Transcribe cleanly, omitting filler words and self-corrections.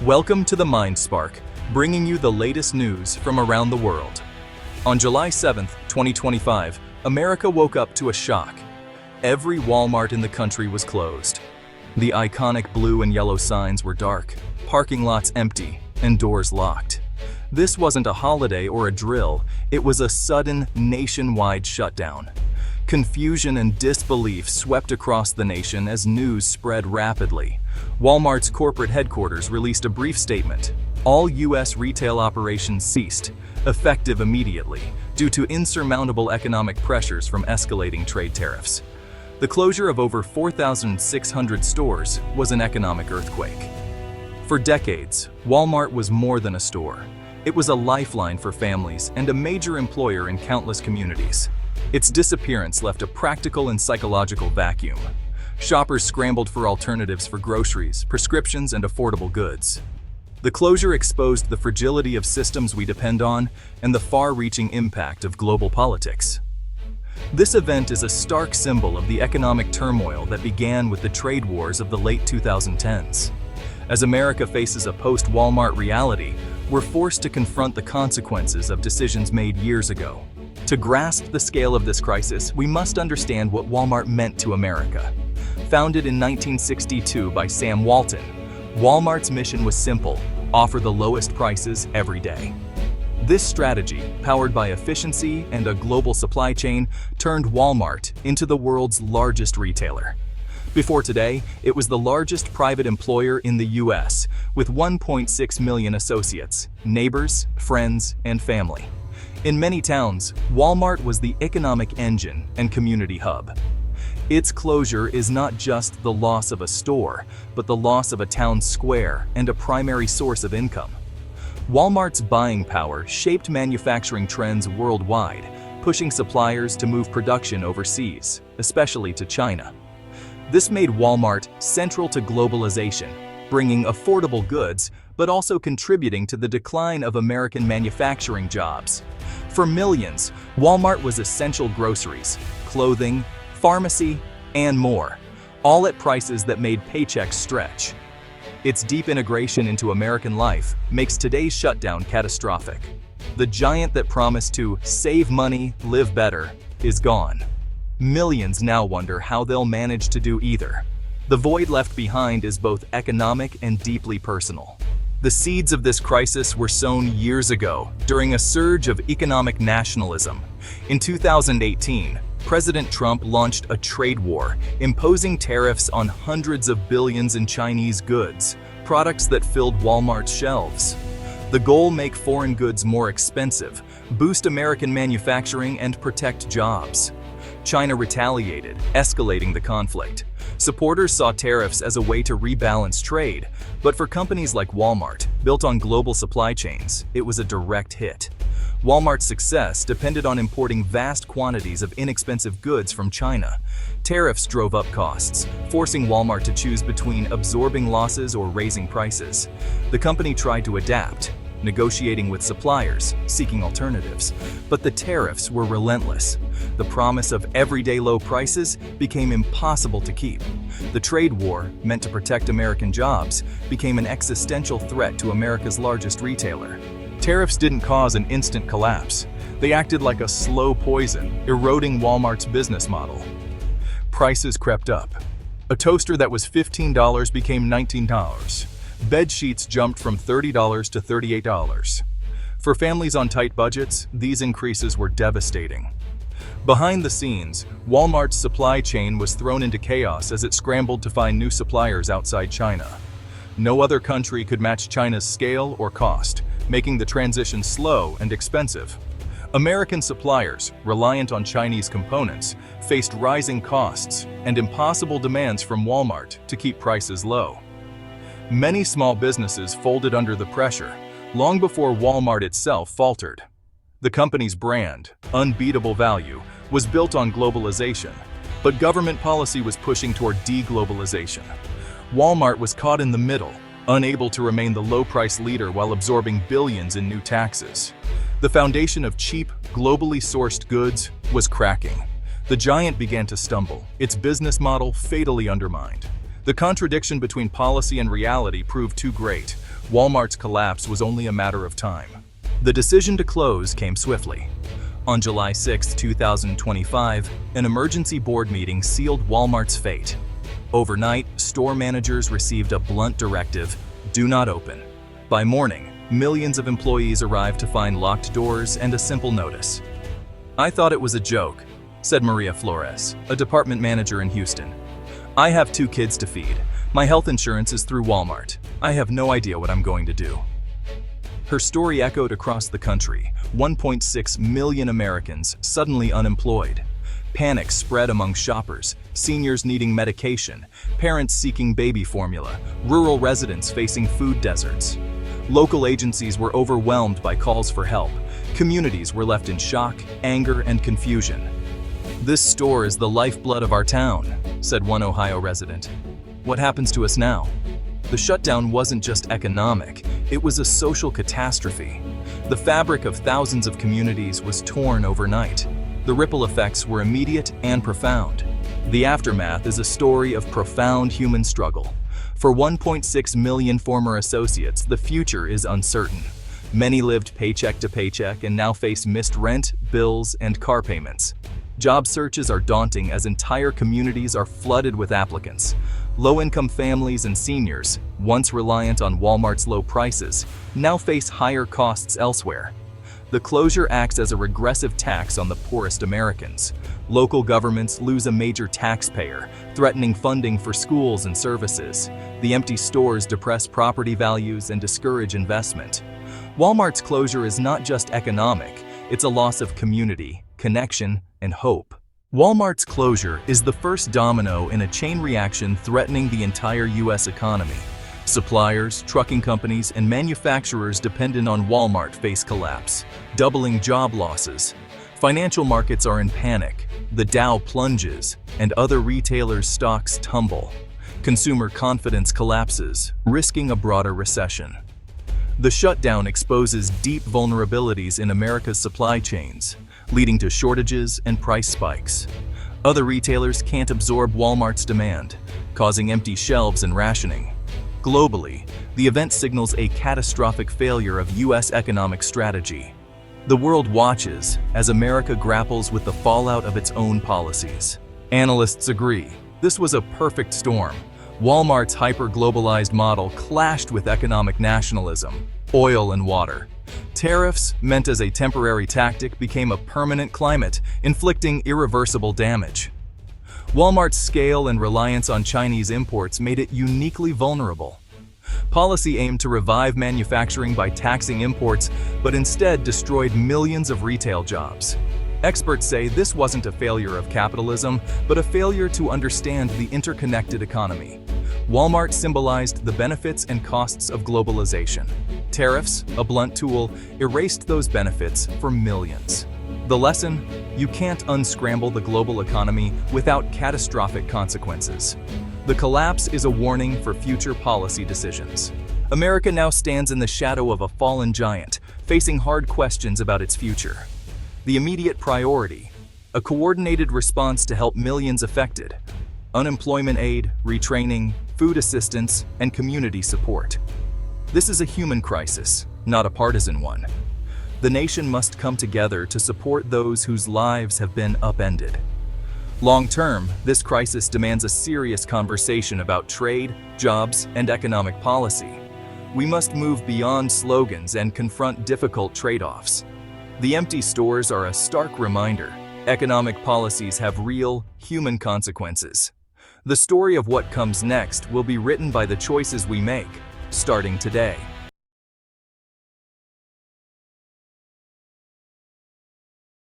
Welcome to the Mind Spark, bringing you the latest news from around the world. On July 7, 2025, America woke up to a shock. Every Walmart in the country was closed. The iconic blue and yellow signs were dark, parking lots empty, and doors locked. This wasn't a holiday or a drill, it was a sudden nationwide shutdown. Confusion and disbelief swept across the nation as news spread rapidly. Walmart's corporate headquarters released a brief statement. All U.S. retail operations ceased, effective immediately, due to insurmountable economic pressures from escalating trade tariffs. The closure of over 4,600 stores was an economic earthquake. For decades, Walmart was more than a store. It was a lifeline for families and a major employer in countless communities. Its disappearance left a practical and psychological vacuum. Shoppers scrambled for alternatives for groceries, prescriptions, and affordable goods. The closure exposed the fragility of systems we depend on and the far-reaching impact of global politics. This event is a stark symbol of the economic turmoil that began with the trade wars of the late 2010s. As America faces a post-Walmart reality, we're forced to confront the consequences of decisions made years ago. To grasp the scale of this crisis, we must understand what Walmart meant to America. Founded in 1962 by Sam Walton, Walmart's mission was simple: offer the lowest prices every day. This strategy, powered by efficiency and a global supply chain, turned Walmart into the world's largest retailer. Before today, it was the largest private employer in the U.S., with 1.6 million associates, neighbors, friends, and family. In many towns, Walmart was the economic engine and community hub. Its closure is not just the loss of a store, but the loss of a town square and a primary source of income. Walmart's buying power shaped manufacturing trends worldwide, pushing suppliers to move production overseas, especially to China. This made Walmart central to globalization, bringing affordable goods, but also contributing to the decline of American manufacturing jobs. For millions, Walmart was essential groceries, clothing, pharmacy, and more, all at prices that made paychecks stretch. Its deep integration into American life makes today's shutdown catastrophic. The giant that promised to save money, live better, is gone. Millions now wonder how they'll manage to do either. The void left behind is both economic and deeply personal. The seeds of this crisis were sown years ago during a surge of economic nationalism. In 2018, President Trump launched a trade war, imposing tariffs on hundreds of billions in Chinese goods, products that filled Walmart's shelves. The goal: make foreign goods more expensive, boost American manufacturing, and protect jobs. China retaliated, escalating the conflict. Supporters saw tariffs as a way to rebalance trade, but for companies like Walmart, built on global supply chains, it was a direct hit. Walmart's success depended on importing vast quantities of inexpensive goods from China. Tariffs drove up costs, forcing Walmart to choose between absorbing losses or raising prices. The company tried to adapt, negotiating with suppliers, seeking alternatives, but the tariffs were relentless. The promise of everyday low prices became impossible to keep. The trade war, meant to protect American jobs, became an existential threat to America's largest retailer. Tariffs didn't cause an instant collapse. They acted like a slow poison, eroding Walmart's business model. Prices crept up. A toaster that was $15 became $19. Bed sheets jumped from $30 to $38. For families on tight budgets, these increases were devastating. Behind the scenes, Walmart's supply chain was thrown into chaos as it scrambled to find new suppliers outside China. No other country could match China's scale or cost, making the transition slow and expensive. American suppliers, reliant on Chinese components, faced rising costs and impossible demands from Walmart to keep prices low. Many small businesses folded under the pressure, long before Walmart itself faltered. The company's brand, unbeatable value, was built on globalization, but government policy was pushing toward deglobalization. Walmart was caught in the middle, unable to remain the low-price leader while absorbing billions in new taxes. The foundation of cheap, globally sourced goods was cracking. The giant began to stumble, its business model fatally undermined. The contradiction between policy and reality proved too great. Walmart's collapse was only a matter of time. The decision to close came swiftly. On July 6, 2025, an emergency board meeting sealed Walmart's fate. Overnight, store managers received a blunt directive: do not open. By morning, millions of employees arrived to find locked doors and a simple notice. "I thought it was a joke," said Maria Flores, a department manager in Houston. "I have 2 kids to feed. My health insurance is through Walmart. I have no idea what I'm going to do." Her story echoed across the country. 1.6 million Americans suddenly unemployed. Panic spread among shoppers, seniors needing medication, parents seeking baby formula, rural residents facing food deserts. Local agencies were overwhelmed by calls for help. Communities were left in shock, anger, and confusion. "This store is the lifeblood of our town," said one Ohio resident. "What happens to us now?" The shutdown wasn't just economic, it was a social catastrophe. The fabric of thousands of communities was torn overnight. The ripple effects were immediate and profound. The aftermath is a story of profound human struggle. For 1.6 million former associates, the future is uncertain. Many lived paycheck to paycheck and now face missed rent, bills, and car payments. Job searches are daunting as entire communities are flooded with applicants. Low-income families and seniors, once reliant on Walmart's low prices, now face higher costs elsewhere. The closure acts as a regressive tax on the poorest Americans. Local governments lose a major taxpayer, threatening funding for schools and services. The empty stores depress property values and discourage investment. Walmart's closure is not just economic, it's a loss of community, connection, and hope. Walmart's closure is the first domino in a chain reaction threatening the entire U.S. economy. Suppliers, trucking companies, and manufacturers dependent on Walmart face collapse, doubling job losses. Financial markets are in panic. The Dow plunges, and other retailers' stocks tumble. Consumer confidence collapses, risking a broader recession. The shutdown exposes deep vulnerabilities in America's supply chains, leading to shortages and price spikes. Other retailers can't absorb Walmart's demand, causing empty shelves and rationing. Globally, the event signals a catastrophic failure of U.S. economic strategy. The world watches as America grapples with the fallout of its own policies. Analysts agree, this was a perfect storm. Walmart's hyper-globalized model clashed with economic nationalism, oil and water. Tariffs, meant as a temporary tactic, became a permanent climate, inflicting irreversible damage. Walmart's scale and reliance on Chinese imports made it uniquely vulnerable. Policy aimed to revive manufacturing by taxing imports, but instead destroyed millions of retail jobs. Experts say this wasn't a failure of capitalism, but a failure to understand the interconnected economy. Walmart symbolized the benefits and costs of globalization. Tariffs, a blunt tool, erased those benefits for millions. The lesson? You can't unscramble the global economy without catastrophic consequences. The collapse is a warning for future policy decisions. America now stands in the shadow of a fallen giant, facing hard questions about its future. The immediate priority: a coordinated response to help millions affected. Unemployment aid, retraining, food assistance, and community support. This is a human crisis, not a partisan one. The nation must come together to support those whose lives have been upended. Long-term, this crisis demands a serious conversation about trade, jobs, and economic policy. We must move beyond slogans and confront difficult trade-offs. The empty stores are a stark reminder: economic policies have real, human consequences. The story of what comes next will be written by the choices we make, starting today.